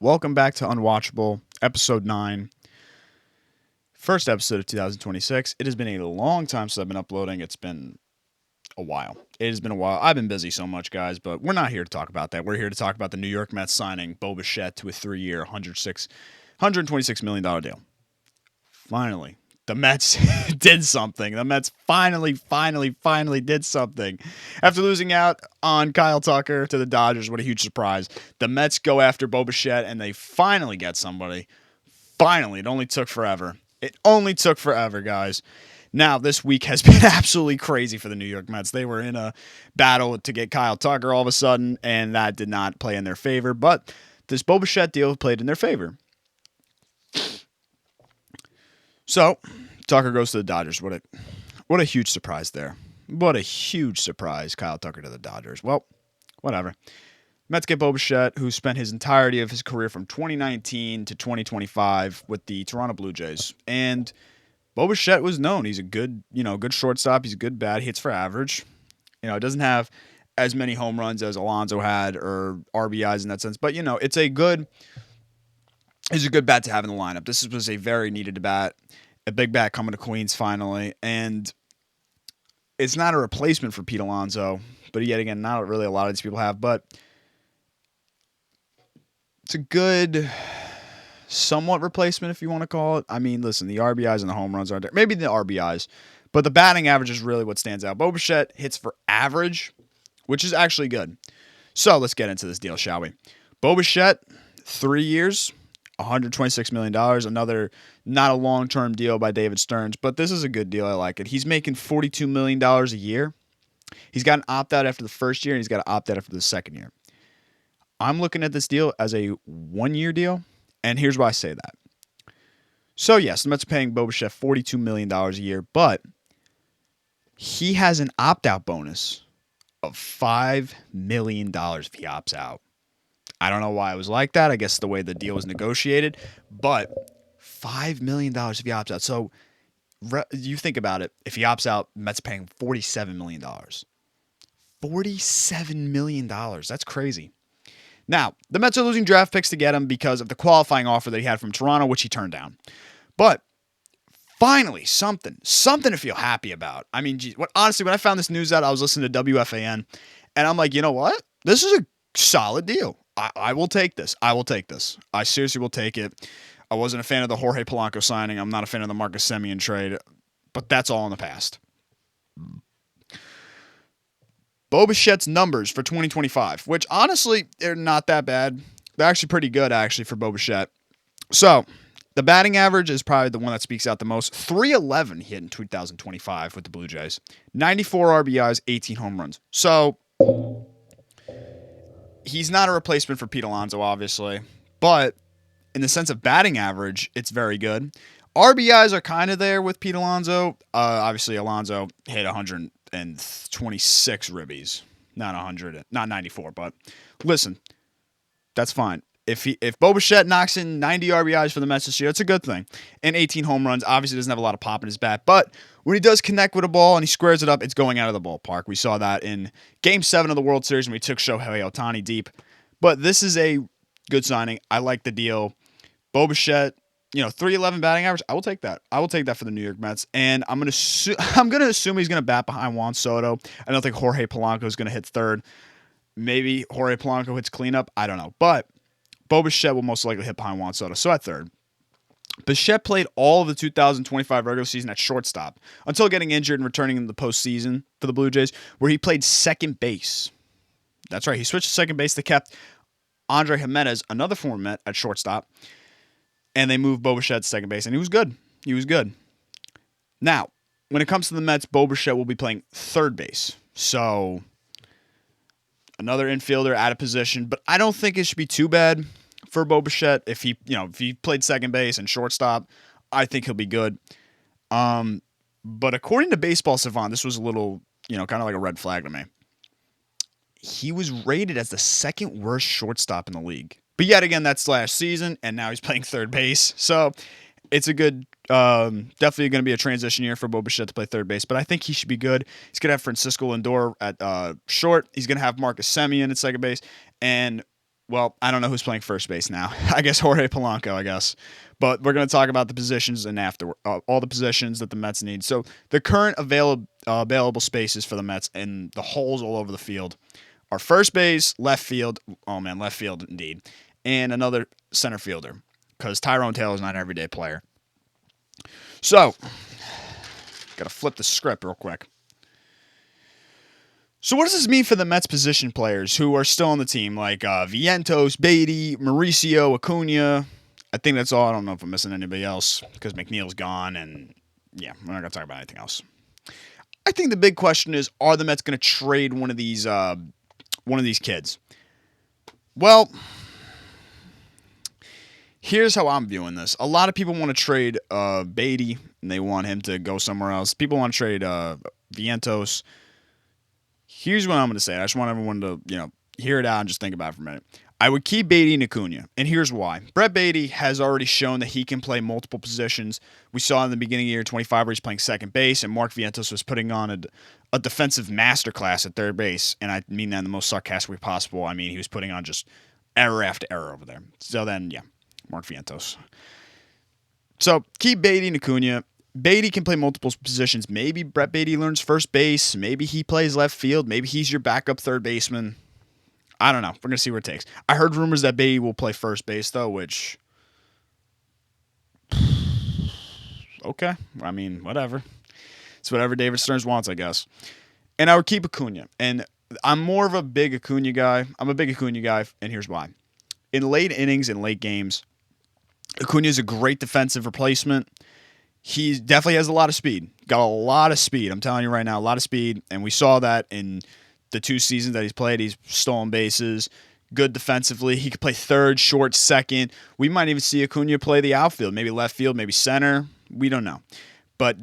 Welcome back to Unwatchable, episode 9. First episode of 2026. It has been a long time since I've been uploading. It's been a while. It has been a while. I've been busy so much, guys, but we're not here to talk about that. We're here to talk about the New York Mets signing Bo Bichette to a 3-year, $126 million deal. Finally, the Mets did something. The Mets finally did something. After losing out on Kyle Tucker to the Dodgers, what a huge surprise. The Mets go after Bo Bichette, and they finally get somebody. Finally, it only took forever. It only took forever, guys. Now, this week has been absolutely crazy for the New York Mets. They were in a battle to get Kyle Tucker all of a sudden, and that did not play in their favor. But this Bo Bichette deal played in their favor. So, Tucker goes to the Dodgers. What a huge surprise there. What a huge surprise, Kyle Tucker to the Dodgers. Well, whatever. Mets get Bo Bichette, who spent his entirety of his career from 2019 to 2025 with the Toronto Blue Jays. And Bo Bichette was known. He's a good shortstop. He's a good bat. He hits for average. Doesn't have as many home runs as Alonso had or RBIs in that sense. But, it's a good bat to have in the lineup. This was a very needed bat. A big bat coming to Queens finally. And it's not a replacement for Pete Alonso. But yet again, not really a lot of these people have. But it's a good, somewhat replacement, if you want to call it. I mean, listen, the RBIs and the home runs aren't there. Maybe the RBIs, but the batting average is really what stands out. Bo Bichette hits for average, which is actually good. So let's get into this deal, shall we? Bo Bichette, 3 years, $126 million. Another, not a long-term deal by David Stearns, but this is a good deal. I like it. He's making $42 million a year. He's got an opt-out after the first year, and he's got an opt-out after the second year. I'm looking at this deal as a 1-year deal, and here's why I say that. So, yes, the Mets are paying Bo Bichette $42 million a year, but he has an opt-out bonus of $5 million if he opts out. I don't know why it was like that. I guess the way the deal was negotiated, but $5 million if he opts out. So, you think about it. If he opts out, Mets are paying $47 million. $47 million. That's crazy. Now, the Mets are losing draft picks to get him because of the qualifying offer that he had from Toronto, which he turned down. But finally, something to feel happy about. I mean, geez, honestly, when I found this news out, I was listening to WFAN, and I'm like, you know what? This is a solid deal. I will take this. I seriously will take it. I wasn't a fan of the Jorge Polanco signing. I'm not a fan of the Marcus Semien trade, but that's all in the past. Bo Bichette's numbers for 2025, which honestly, they're not that bad. They're actually pretty good, for Bo Bichette. So, the batting average is probably the one that speaks out the most. 311 hit in 2025 with the Blue Jays. 94 RBIs, 18 home runs. So, he's not a replacement for Pete Alonso, obviously. But, in the sense of batting average, it's very good. RBIs are kind of there with Pete Alonso. Obviously, Alonso hit 126 ribbies. Not 100, not 94, but listen, that's fine. If Bo Bichette knocks in 90 RBIs for the Mets this year, it's a good thing. And 18 home runs, obviously doesn't have a lot of pop in his bat, but when he does connect with a ball and he squares it up, it's going out of the ballpark. We saw that in Game 7 of the World Series when we took Shohei Ohtani deep. But this is a good signing. I like the deal. Bo Bichette, 311 batting average. I will take that. I will take that for the New York Mets. And I'm gonna assume he's gonna bat behind Juan Soto. I don't think Jorge Polanco is gonna hit third. Maybe Jorge Polanco hits cleanup. I don't know. But Bo Bichette will most likely hit behind Juan Soto. So at third. Bichette played all of the 2025 regular season at shortstop until getting injured and returning in the postseason for the Blue Jays, where he played second base. That's right. He switched to second base. They kept Andre Jimenez, another former Met, at shortstop. And they moved Bo Bichette to second base, and he was good. Now, when it comes to the Mets, Bo Bichette will be playing third base. So, another infielder out of position, but I don't think it should be too bad for Bo Bichette. If he played second base and shortstop, I think he'll be good. But according to Baseball Savant, this was a little, kind of like a red flag to me. He was rated as the second worst shortstop in the league. But yet again, that's last season, and now he's playing third base. So it's a good, definitely going to be a transition year for Bo Bichette to play third base. But I think he should be good. He's going to have Francisco Lindor at short. He's going to have Marcus Semien at second base. And well, I don't know who's playing first base now. I guess Jorge Polanco, I guess. But we're going to talk about the positions and after all the positions that the Mets need. So the current available spaces for the Mets and the holes all over the field are first base, left field. Oh man, left field indeed, and another center fielder because Tyrone Taylor's not an everyday player. So, got to flip the script real quick. So what does this mean for the Mets position players who are still on the team, like Vientos, Beatty, Mauricio, Acuna? I think that's all. I don't know if I'm missing anybody else because McNeil's gone, and yeah, we're not going to talk about anything else. I think the big question is, are the Mets going to trade one of these kids? Well, here's how I'm viewing this. A lot of people want to trade Beatty, and they want him to go somewhere else. People want to trade Vientos. Here's what I'm going to say. I just want everyone to, hear it out and just think about it for a minute. I would keep Beatty and Acuna, and here's why. Brett Beatty has already shown that he can play multiple positions. We saw in the beginning of year 25 where he's playing second base, and Mark Vientos was putting on a defensive masterclass at third base, and I mean that in the most sarcastic way possible. I mean, he was putting on just error after error over there. So then, yeah, Mark Vientos. So keep Beatty and Acuna. Beatty can play multiple positions. Maybe Brett Beatty learns first base. Maybe he plays left field. Maybe he's your backup third baseman. I don't know. We're going to see where it takes. I heard rumors that Beatty will play first base, though, which... okay. I mean, whatever. It's whatever David Stearns wants, I guess. And I would keep Acuna. And I'm more of a big Acuna guy. I'm a big Acuna guy, and here's why. In late innings and late games, Acuna is a great defensive replacement. He definitely has a lot of speed. Got a lot of speed. I'm telling you right now, a lot of speed. And we saw that in the 2 seasons that he's played. He's stolen bases, good defensively. He could play third, short, second. We might even see Acuna play the outfield, maybe left field, maybe center. We don't know. But,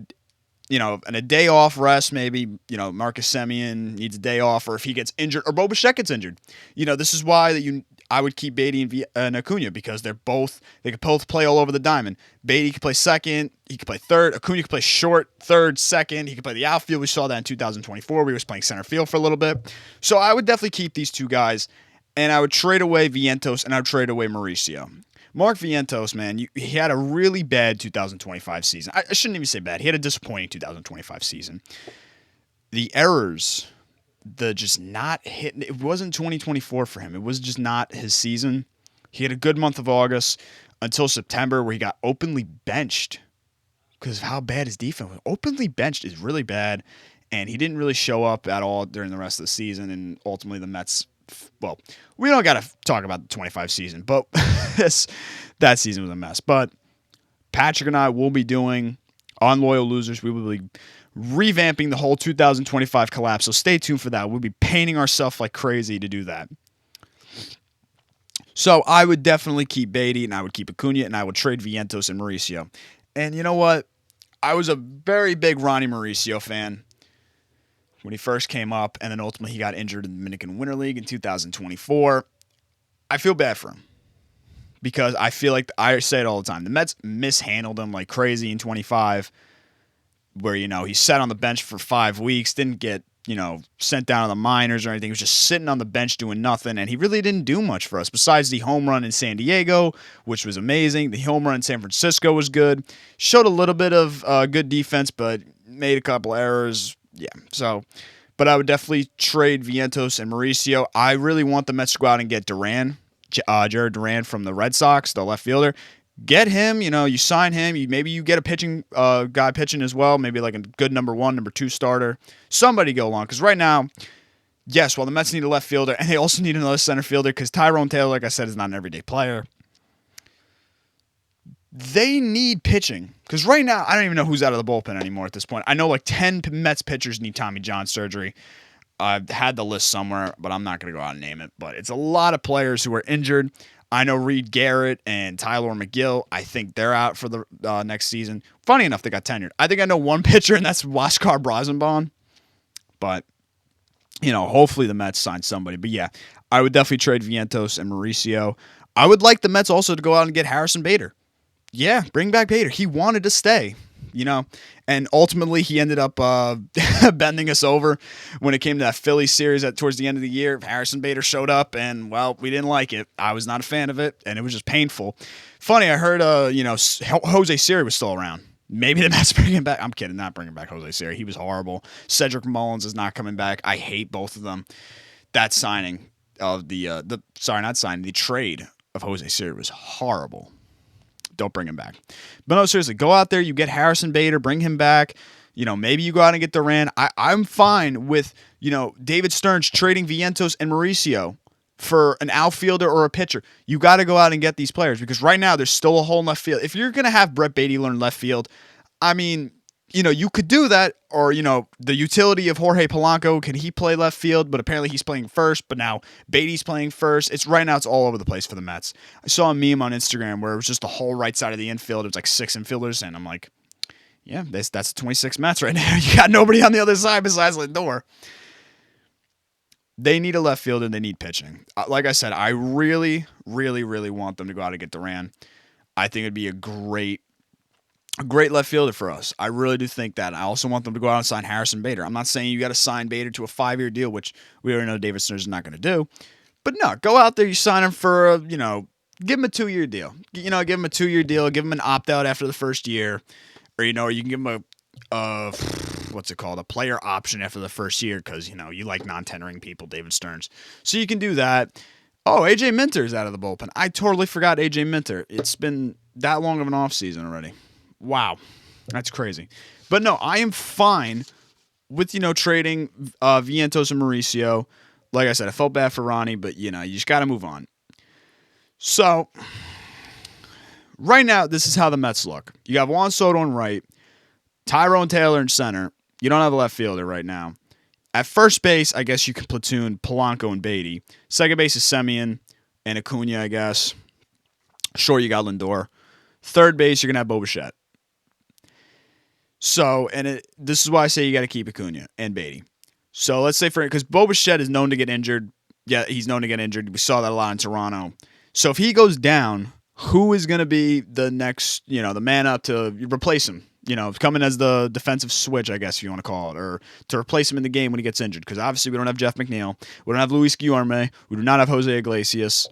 and a day off rest, maybe, Marcus Semien needs a day off, or if he gets injured, or Bo Bichette gets injured. This is why I would keep Beatty and Acuna because they could both play all over the diamond. Beatty could play second, he could play third. Acuna could play short, third, second. He could play the outfield. We saw that in 2024 where he was playing center field for a little bit. So I would definitely keep these two guys, and I would trade away Vientos, and I would trade away Mauricio. Mark Vientos, man, he had a really bad 2025 season. I shouldn't even say bad. He had a disappointing 2025 season. The errors... just not hitting. It wasn't 2024 for him. It was just not his season. He had a good month of August until September where he got openly benched because of how bad his defense was. Openly benched is really bad, and he didn't really show up at all during the rest of the season, and ultimately the Mets, well, we don't got to talk about the 25 season, but that season was a mess. But Patrick and I will be doing on Loyal Losers. We will be revamping the whole 2025 collapse, so stay tuned for that. We'll be painting ourselves like crazy to do that. So I would definitely keep Beatty, and I would keep Acuna, and I would trade Vientos and Mauricio. And you know what? I was a very big Ronnie Mauricio fan when he first came up, and then ultimately he got injured in the Dominican Winter League in 2024. I feel bad for him because I feel like, I say it all the time, the Mets mishandled him like crazy in 25, where, he sat on the bench for 5 weeks, didn't get, sent down to the minors or anything. He was just sitting on the bench doing nothing, and he really didn't do much for us besides the home run in San Diego, which was amazing. The home run in San Francisco was good. Showed a little bit of good defense, but made a couple errors. Yeah, so... But I would definitely trade Vientos and Mauricio. I really want the Mets to go out and get Jared Duran from the Red Sox, the left fielder. Get him, you sign him. Maybe you get a pitching guy pitching as well. Maybe like a good number 1, number 2 starter. Somebody go along. Because right now, yes, the Mets need a left fielder, and they also need another center fielder because Tyrone Taylor, like I said, is not an everyday player. They need pitching. Because right now, I don't even know who's out of the bullpen anymore at this point. I know like 10 Mets pitchers need Tommy John surgery. I've had the list somewhere, but I'm not going to go out and name it. But it's a lot of players who are injured. I know Reed Garrett and Tyler McGill. I think they're out for the next season. Funny enough, they got tenured. I think I know one pitcher, and that's Waskar Brazenbaum. But, hopefully the Mets sign somebody. But, yeah, I would definitely trade Vientos and Mauricio. I would like the Mets also to go out and get Harrison Bader. Yeah, bring back Bader. He wanted to stay. you know? And ultimately, he ended up bending us over when it came to that Phillies series towards the end of the year. Harrison Bader showed up, and, well, we didn't like it. I was not a fan of it, and it was just painful. Funny, I heard, Jose Siri was still around. Maybe the Mets bring him back. I'm kidding, not bringing back Jose Siri. He was horrible. Cedric Mullins is not coming back. I hate both of them. That signing of the trade of Jose Siri was horrible. Don't bring him back. But no, seriously, go out there. You get Harrison Bader, bring him back. Maybe you go out and get Duran. I'm fine with, David Stearns trading Vientos and Mauricio for an outfielder or a pitcher. You got to go out and get these players because right now there's still a hole in left field. If you're going to have Brett Beatty learn left field, I mean, you could do that, or, the utility of Jorge Polanco, can he play left field? But apparently he's playing first, but now Beatty's playing first. Right now it's all over the place for the Mets. I saw a meme on Instagram where it was just the whole right side of the infield. It was like 6 infielders, and I'm like, yeah, that's the 26 Mets right now. You got nobody on the other side besides Lindor. They need a left fielder and they need pitching. Like I said, I really, really, really want them to go out and get Duran. I think it'd be a great left fielder for us. I really do think that. I also want them to go out and sign Harrison Bader. I'm not saying you got to sign Bader to a 5-year deal, which we already know David Stearns is not going to do. But no, go out there, you sign him for, give him a 2-year deal. Give him a 2-year deal, give him an opt-out after the first year. Or, you can give him a player option after the first year because, you like non-tendering people, David Stearns. So you can do that. Oh, AJ Minter is out of the bullpen. I totally forgot AJ Minter. It's been that long of an offseason already. Wow, that's crazy. But no, I am fine with, trading Vientos and Mauricio. Like I said, I felt bad for Ronnie, but, you just got to move on. So, right now, this is how the Mets look. You got Juan Soto in right, Tyrone Taylor in center. You don't have a left fielder right now. At first base, I guess you can platoon Polanco and Beatty. Second base is Semien and Acuna, I guess. Sure, you got Lindor. Third base, you're going to have Bo Bichette. So, this is why I say you got to keep Acuna and Beatty. So, let's say because Bo Bichette is known to get injured. Yeah, he's known to get injured. We saw that a lot in Toronto. So, if he goes down, who is going to be the next, the man up to replace him? Coming as the defensive switch, I guess if you want to call it, or to replace him in the game when he gets injured. Because obviously we don't have Jeff McNeil. We don't have Luis Guillorme. We do not have Jose Iglesias.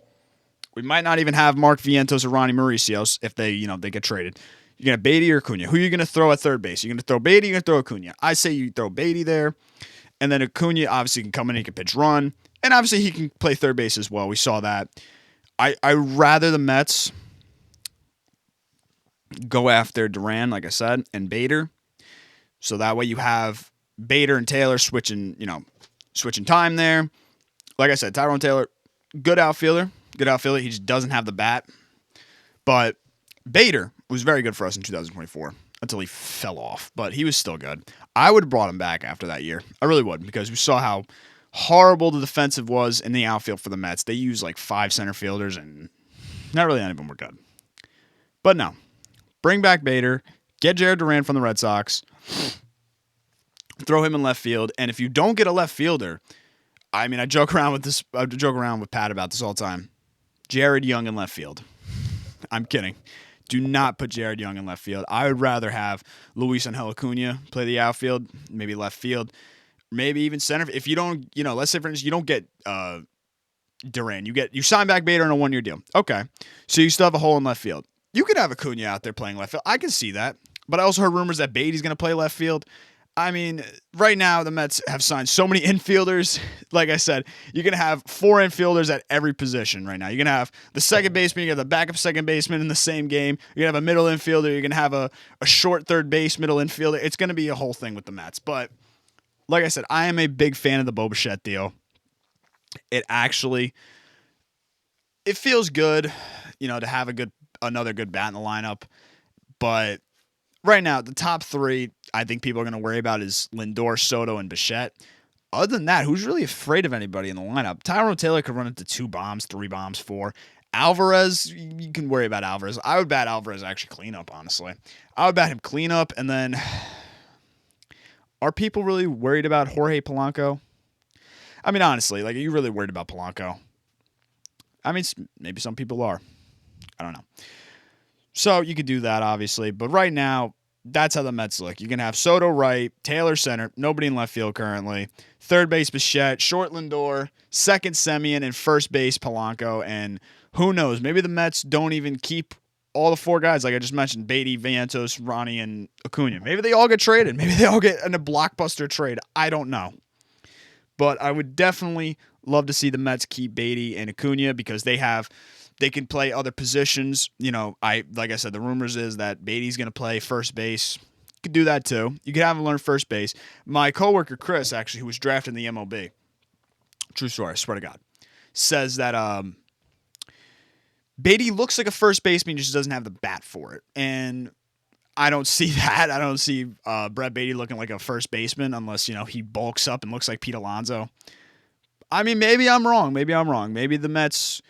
We might not even have Mark Vientos or Ronnie Mauricio if they get traded. You're going to Beatty or Acuna. Who are you going to throw at third base? You're going to throw Beatty, you're going to throw Acuna. I say you throw Beatty there. And then Acuna obviously can come in, he can pitch run. And obviously he can play third base as well. We saw that. I rather the Mets go after Duran, like I said, and Bader. So that way you have Bader and Taylor switching time there. Like I said, Tyrone Taylor, good outfielder. He just doesn't have the bat. But Bader was very good for us in 2024 until he fell off. But he was still good. I would have brought him back after that year. I really would, because we saw how horrible the defensive was in the outfield for the Mets. They used like 5 center fielders, and not really any of them were good. But no. Bring back Bader. Get Jared Duran from the Red Sox. Throw him in left field. And if you don't get a left fielder, I joke around with Pat about this all the time. Jared Young in left field. I'm kidding. Do not put Jared Young in left field. I would rather have Luis Angel Acuna play the outfield, maybe left field, maybe even center. If you don't, let's say for instance, you don't get Duran. You sign back Bader on a 1-year deal. Okay. So you still have a hole in left field. You could have Acuna out there playing left field. I can see that. But I also heard rumors that Beatty's going to play left field. Right now, the Mets have signed so many infielders. Like I said, you're going to have 4 infielders at every position right now. You're going to have the second baseman, you have the backup second baseman in the same game. You're going to have a middle infielder. You're going to have a short third base, middle infielder. It's going to be a whole thing with the Mets. But like I said, I am a big fan of the Bo Bichette deal. It feels good, to have another good bat in the lineup. But right now, the top 3 I think people are going to worry about is Lindor, Soto, and Bichette. Other than that, who's really afraid of anybody in the lineup? Tyrone Taylor could run into 2 bombs, 3 bombs, 4. Alvarez, you can worry about Alvarez. I would bat Alvarez actually cleanup, honestly. I would bat him cleanup, and then are people really worried about Jorge Polanco? Honestly, are you really worried about Polanco? Maybe some people are. I don't know. So you could do that, obviously. But right now, That's how the Mets look. You can have Soto right, Taylor center, nobody in left field currently. Third base Bichette, short Lindor, second Semien, and first base Polanco. And who knows? Maybe the Mets don't even keep all the four guys like I just mentioned: Beatty, Vientos, Ronnie, and Acuna. Maybe they all get traded. Maybe they all get in a blockbuster trade. I don't know. But I would definitely love to see the Mets keep Beatty and Acuna because they can play other positions. Like I said, the rumors is that Beatty's going to play first base. You could do that too. You could have him learn first base. My coworker Chris, actually, who was drafted in the MLB, true story, I swear to God, says that Beatty looks like a first baseman, just doesn't have the bat for it. And I don't see that. I don't see Brett Beatty looking like a first baseman unless, he bulks up and looks like Pete Alonso. I mean, maybe I'm wrong. Maybe the Mets,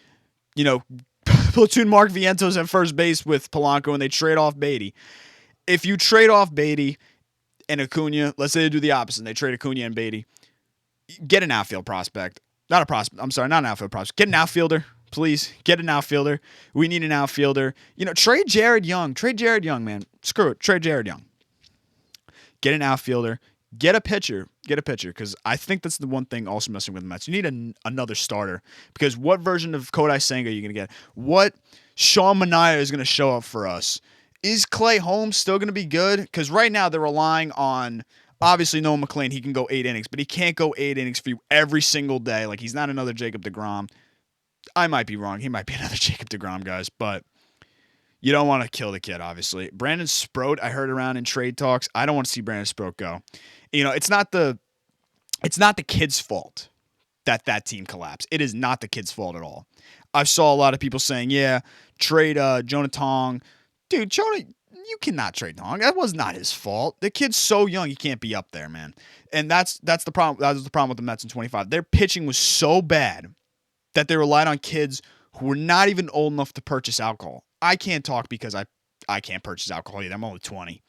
platoon Mark Vientos at first base with Polanco and they trade off Beatty. If you trade off Beatty and Acuna, let's say they do the opposite. They trade Acuna and Beatty. Get an outfield prospect. Not an outfield prospect. Get an outfielder. Please get an outfielder. We need an outfielder. Trade Jared Young. Trade Jared Young, man. Screw it. Trade Jared Young. Get an outfielder. Get a pitcher. Because I think that's the one thing also messing with the Mets. You need another starter. Because what version of Kodai Senga are you going to get? What Sean Manaea is going to show up for us? Is Clay Holmes still going to be good? Because right now they're relying on, obviously, Noah McLean. He can go 8 innings. But he can't go 8 innings for you every single day. Like, he's not another Jacob deGrom. I might be wrong. He might be another Jacob deGrom, guys, but you don't want to kill the kid, obviously. Brandon Sproat, I heard around in trade talks. I don't want to see Brandon Sproat go. It's not the kid's fault that team collapsed. It is not the kid's fault at all. I saw a lot of people saying, yeah, trade Jonah Tong. Dude, Jonah, you cannot trade Tong. That was not his fault. The kid's so young, he can't be up there, man. And that's the problem. That was the problem with the Mets in 25. Their pitching was so bad that they relied on kids who were not even old enough to purchase alcohol. I can't talk because I can't purchase alcohol either. I'm only 20.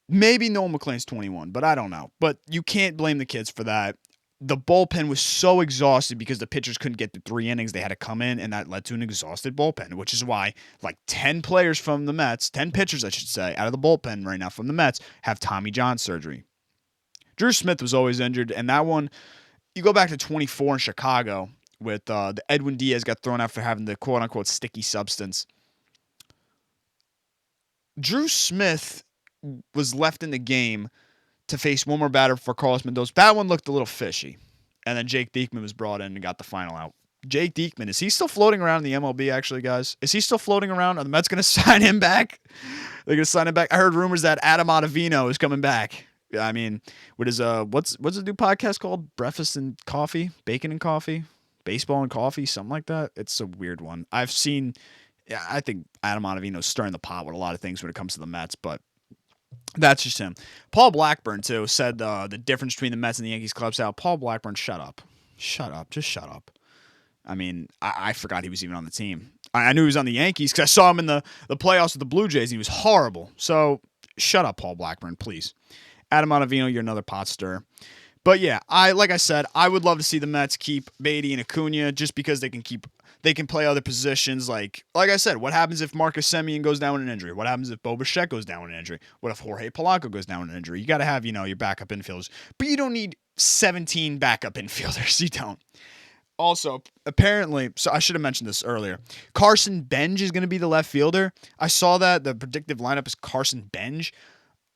Maybe Noel McLean's 21, but I don't know. But you can't blame the kids for that. The bullpen was so exhausted because the pitchers couldn't get the 3 innings. They had to come in, and that led to an exhausted bullpen, which is why 10 players from the Mets, 10 pitchers, I should say, out of the bullpen right now from the Mets have Tommy John surgery. Drew Smith was always injured, and that one, you go back to 24 in Chicago with the Edwin Diaz got thrown out for having the quote-unquote sticky substance. Drew Smith was left in the game to face one more batter for Carlos Mendoza. That one looked a little fishy. And then Jake Diekman was brought in and got the final out. Jake Diekman, is he still floating around in the MLB, actually, guys? Is he still floating around? Are the Mets going to sign him back? They're going to sign him back? I heard rumors that Adam Ottavino is coming back. I mean, what is what's the new podcast called? Breakfast and Coffee? Bacon and Coffee? Baseball and Coffee? Something like that? It's a weird one. I think Adam Ottavino's stirring the pot with a lot of things when it comes to the Mets, but that's just him. Paul Blackburn, too, said the difference between the Mets and the Yankees clubs out. Paul Blackburn, shut up. Shut up. Just shut up. I mean, I forgot he was even on the team. I knew he was on the Yankees because I saw him in the playoffs with the Blue Jays, and he was horrible. So, shut up, Paul Blackburn, please. Adam Ottavino, you're another pot stirrer. But yeah, like I said, I would love to see the Mets keep Beatty and Acuna just because they can play other positions. Like I said, what happens if Marcus Semien goes down with an injury? What happens if Bo Bichette goes down with an injury? What if Jorge Polanco goes down with an injury? You got to have, your backup infielders. But you don't need 17 backup infielders. You don't. Also, apparently, so I should have mentioned this earlier, Carson Benj is going to be the left fielder. I saw that the predictive lineup is Carson Benj.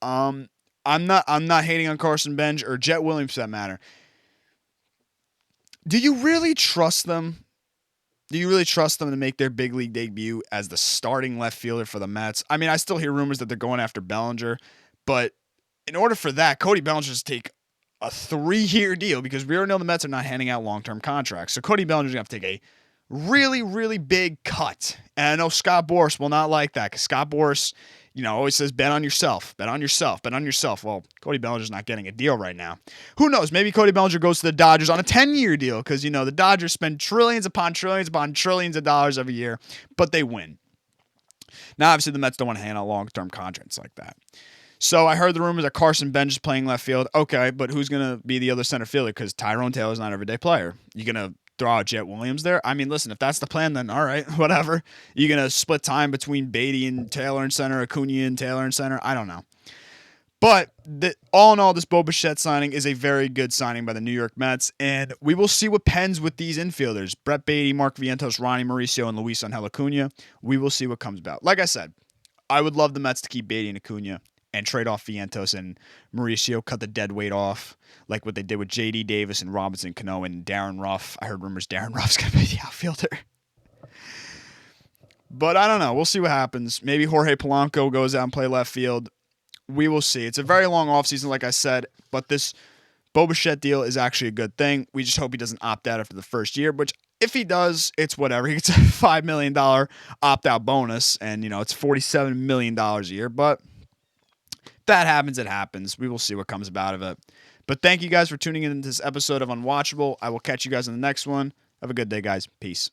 I'm not hating on Carson Benj or Jet Williams for that matter. Do you really trust them? Do you really trust them to make their big league debut as the starting left fielder for the Mets? I mean, I still hear rumors that they're going after Bellinger, but in order for that, Cody Bellinger to take a 3-year deal because we already know the Mets are not handing out long-term contracts. So Cody Bellinger's going to have to take a really, really big cut. And I know Scott Boras will not like that because Scott Boras, always says, bet on yourself, bet on yourself, bet on yourself. Well, Cody Bellinger's not getting a deal right now. Who knows? Maybe Cody Bellinger goes to the Dodgers on a 10-year deal because, the Dodgers spend trillions upon trillions upon trillions of dollars every year, but they win. Now, obviously, the Mets don't want to hand out long-term contracts like that. So I heard the rumors that Carson Benj is playing left field. Okay, but who's going to be the other center fielder? Because Tyrone Taylor's not an everyday player. You're going to throw out Jet Williams there. I mean, listen, if that's the plan, then all right, whatever. You're going to split time between Beatty and Taylor in center, Acuna and Taylor in center. I don't know. But all in all, this Bo Bichette signing is a very good signing by the New York Mets, and we will see what pens with these infielders. Brett Beatty, Mark Vientos, Ronnie Mauricio, and Luis Angel Acuna. We will see what comes about. Like I said, I would love the Mets to keep Beatty and Acuna and trade off Vientos and Mauricio, cut the dead weight off, like what they did with J.D. Davis and Robinson Cano and Darren Ruff. I heard rumors Darren Ruff's going to be the outfielder. But I don't know. We'll see what happens. Maybe Jorge Polanco goes out and play left field. We will see. It's a very long offseason, like I said, but this Bo Bichette deal is actually a good thing. We just hope he doesn't opt out after the first year, which if he does, it's whatever. He gets a $5 million opt-out bonus, and, it's $47 million a year, but if that happens, it happens. We will see what comes about of it. But thank you guys for tuning in to this episode of Unwatchable. I will catch you guys in the next one. Have a good day, guys. Peace.